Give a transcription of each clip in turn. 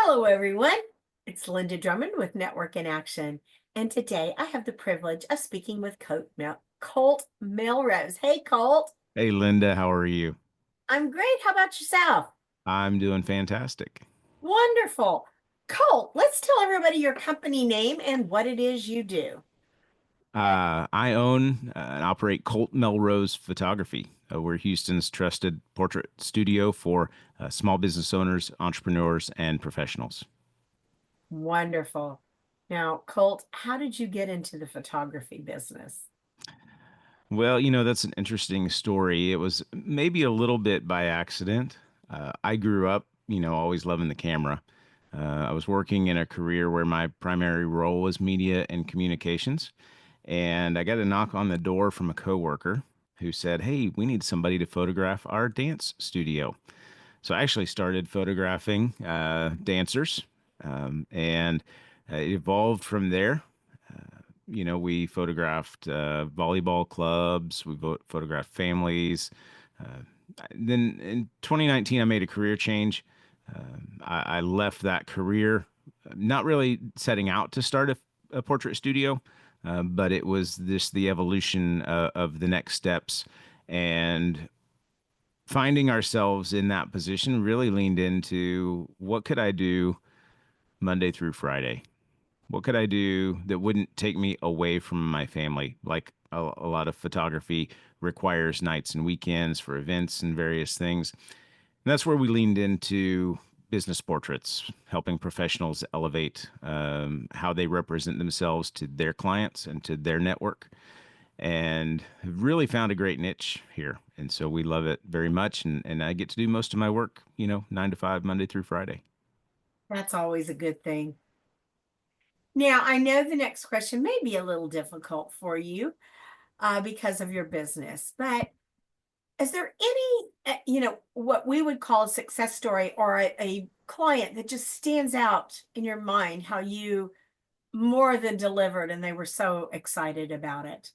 Hello, everyone. It's Linda Drummond with Network in Action. And today I have the privilege of speaking with Colt Melrose. Hey, Colt. Hey Linda, how are you? I'm great. How about yourself? I'm doing fantastic. Wonderful. Colt, let's tell everybody your company name and what it is you do. I own and operate Colt Melrose Photography. We're Houston's trusted portrait studio for small business owners, entrepreneurs, and professionals. Wonderful. Now, Colt, how did you get into the photography business? Well, that's an interesting story. It was maybe a little bit by accident. I grew up, always loving the camera. I was working in a career where my primary role was media and communications. And I got a knock on the door from a coworker who said, "Hey, we need somebody to photograph our dance studio." So I actually started photographing dancers, and it evolved from there. We photographed volleyball clubs, photographed families. Uh, then in 2019, I made a career change. I left that career, not really setting out to start a portrait studio, but it was the evolution of the next steps. And finding ourselves in that position really leaned into what could I do Monday through Friday? What could I do that wouldn't take me away from my family? Like a lot of photography requires nights and weekends for events and various things. And that's where we leaned into business portraits, helping professionals elevate how they represent themselves to their clients and to their network. And have really found a great niche here. And so we love it very much. And I get to do most of my work, 9 to 5, Monday through Friday. That's always a good thing. Now, I know the next question may be a little difficult for you because of your business, but is there any, what we would call a success story or a client that just stands out in your mind, how you more than delivered and they were so excited about it?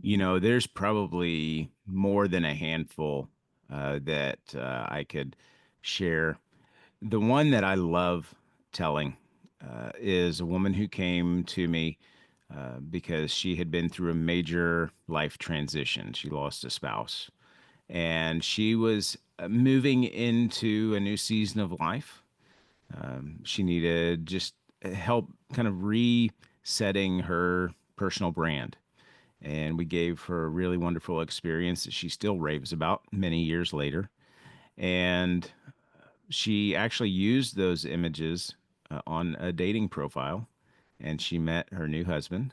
There's probably more than a handful that I could share. The one that I love telling is a woman who came to me because she had been through a major life transition. She lost a spouse, and she was moving into a new season of life. She needed just help kind of resetting her personal brand. And we gave her a really wonderful experience that she still raves about many years later. And she actually used those images on a dating profile, and she met her new husband.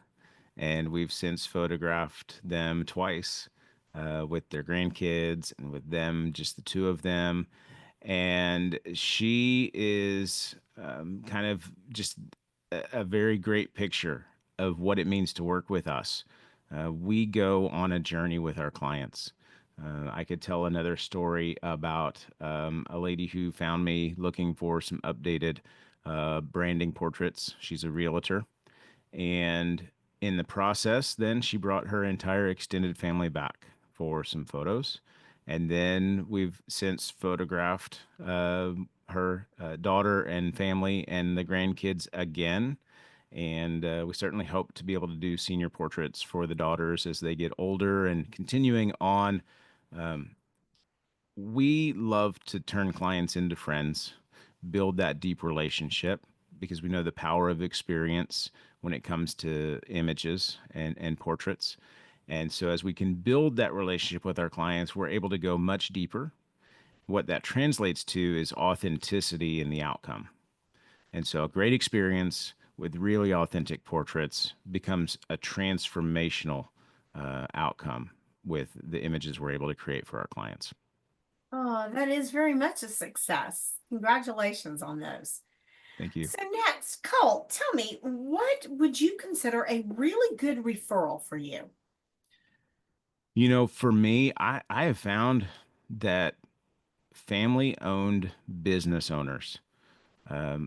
And we've since photographed them twice with their grandkids and with them, just the two of them. And she is kind of just a very great picture of what it means to work with us. We go on a journey with our clients. I could tell another story about a lady who found me looking for some updated branding portraits. She's a realtor. And in the process, then she brought her entire extended family back for some photos. And then we've since photographed her daughter and family and the grandkids again. And we certainly hope to be able to do senior portraits for the daughters as they get older and continuing on. We love to turn clients into friends, build that deep relationship because we know the power of experience when it comes to images and portraits. And so, as we can build that relationship with our clients, we're able to go much deeper. What that translates to is authenticity in the outcome. And so, a great experience with really authentic portraits becomes a transformational outcome with the images we're able to create for our clients. Oh, that is very much a success. Congratulations on those. Thank you. So next, Colt, tell me, what would you consider a really good referral for you? For me, I have found that family owned business owners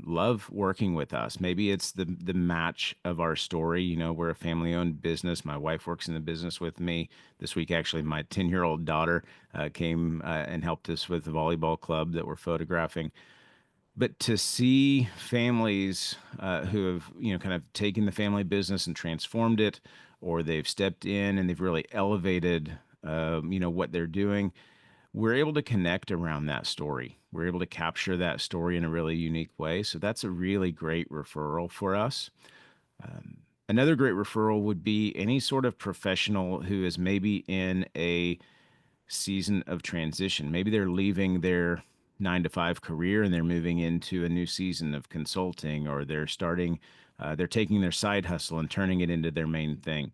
love working with us. Maybe it's the match of our story. We're a family owned business. My wife works in the business with me. This week, actually, my 10-year-old daughter came and helped us with the volleyball club that we're photographing. But to see families who have, kind of taken the family business and transformed it, or they've stepped in and they've really elevated, what they're doing, we're able to connect around that story. We're able to capture that story in a really unique way. So that's a really great referral for us. Another great referral would be any sort of professional who is maybe in a season of transition. Maybe they're leaving their 9 to 5 career and they're moving into a new season of consulting, or they're taking their side hustle and turning it into their main thing.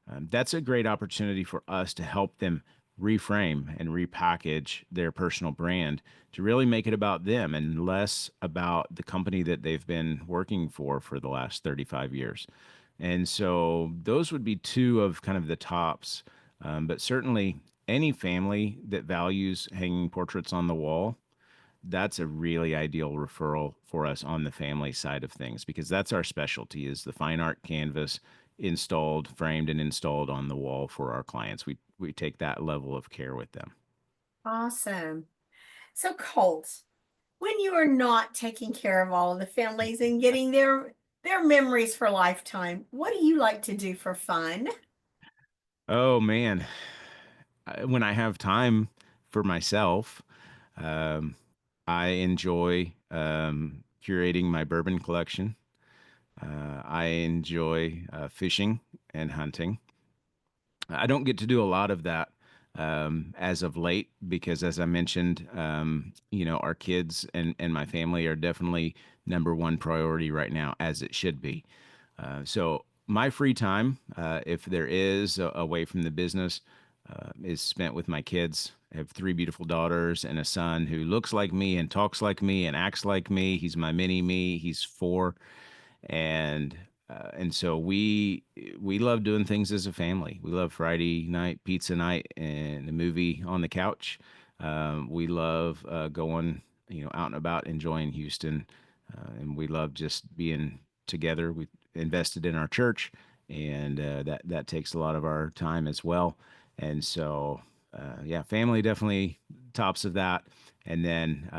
That's a great opportunity for us to help them reframe and repackage their personal brand to really make it about them and less about the company that they've been working for the last 35 years. And so those would be two of kind of the tops. But certainly any family that values hanging portraits on the wall, that's a really ideal referral for us on the family side of things, because that's our specialty, is the fine art canvas installed, framed and installed on the wall for our clients. We take that level of care with them. Awesome. So, Colt, when you are not taking care of all of the families and getting their memories for a lifetime, what do you like to do for fun? Oh man, when I have time for myself, um, I enjoy curating my bourbon collection. I enjoy fishing and hunting. I don't get to do a lot of that as of late because, as I mentioned, our kids and my family are definitely number one priority right now, as it should be. So my free time, if there is away from the business, is spent with my kids. I have three beautiful daughters and a son who looks like me and talks like me and acts like me. He's my mini me. He's 4, and so we love doing things as a family. We love Friday night pizza night and a movie on the couch. We love going, out and about, enjoying Houston, and we love just being together. We invested in our church, and that takes a lot of our time as well. And so, yeah, family definitely tops of that. And then,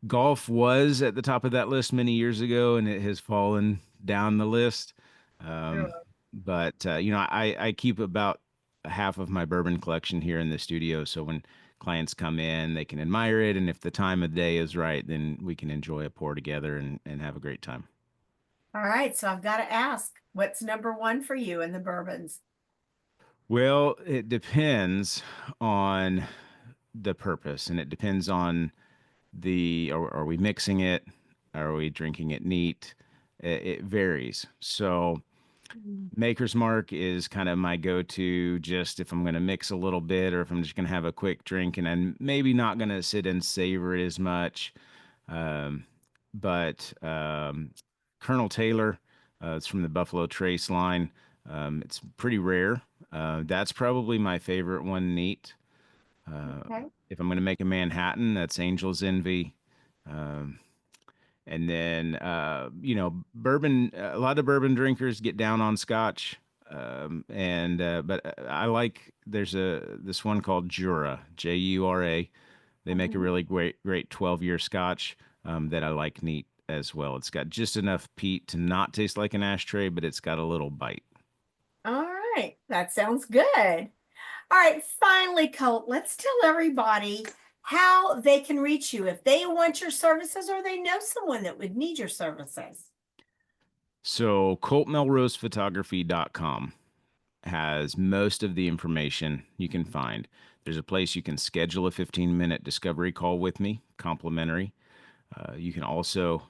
golf was at the top of that list many years ago, and it has fallen down the list. Um, Sure. but I keep about half of my bourbon collection here in the studio, so when clients come in, they can admire it, and if the time of day is right, then we can enjoy a pour together and have a great time. All right, so I've got to ask, what's number one for you in the bourbons? Well, it depends on the purpose, and it depends on are we mixing it? Are we drinking it neat? It varies. So Mm. Maker's Mark is kind of my go-to, just if I'm going to mix a little bit, or if I'm just going to have a quick drink and I'm maybe not going to sit and savor it as much. Um, but Colonel Taylor, it's from the Buffalo Trace line. It's pretty rare. That's probably my favorite one neat. Uh, Okay. if I'm going to make a Manhattan, that's Angel's Envy. Um, and then, bourbon. A lot of bourbon drinkers get down on Scotch, and but I like. There's this one called Jura, Jura. They make a Mhm. really great 12-year Scotch that I like neat as well. It's got just enough peat to not taste like an ashtray, but it's got a little bite. All right, that sounds good. All right, finally, Colt, let's tell everybody how they can reach you if they want your services or they know someone that would need your services. So coltmelrosephotography.com has most of the information you can find. There's a place you can schedule a 15-minute discovery call with me, complimentary. You can also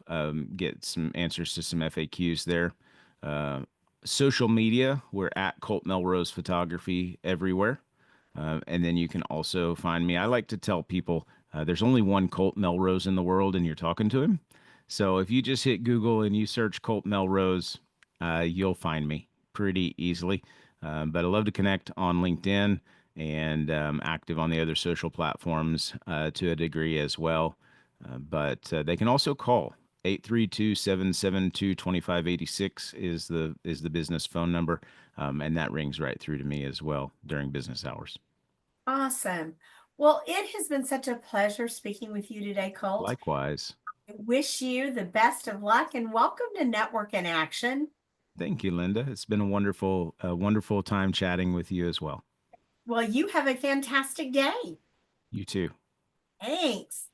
get some answers to some FAQs there. Uh, Social media, we're at Colt Melrose Photography everywhere. And then you can also find me. I like to tell people there's only one Colt Melrose in the world, and you're talking to him. So if you just hit Google and you search Colt Melrose, you'll find me pretty easily. But I love to connect on LinkedIn and active on the other social platforms to a degree as well. But they can also call 832-772-2586 is the business phone number, and that rings right through to me as well during business hours. Awesome. Well, it has been such a pleasure speaking with you today, Colt. Likewise. Wish you the best of luck and welcome to Network in Action. Thank you, Linda. It's been a wonderful time chatting with you as well. Well, you have a fantastic day. You too. Thanks.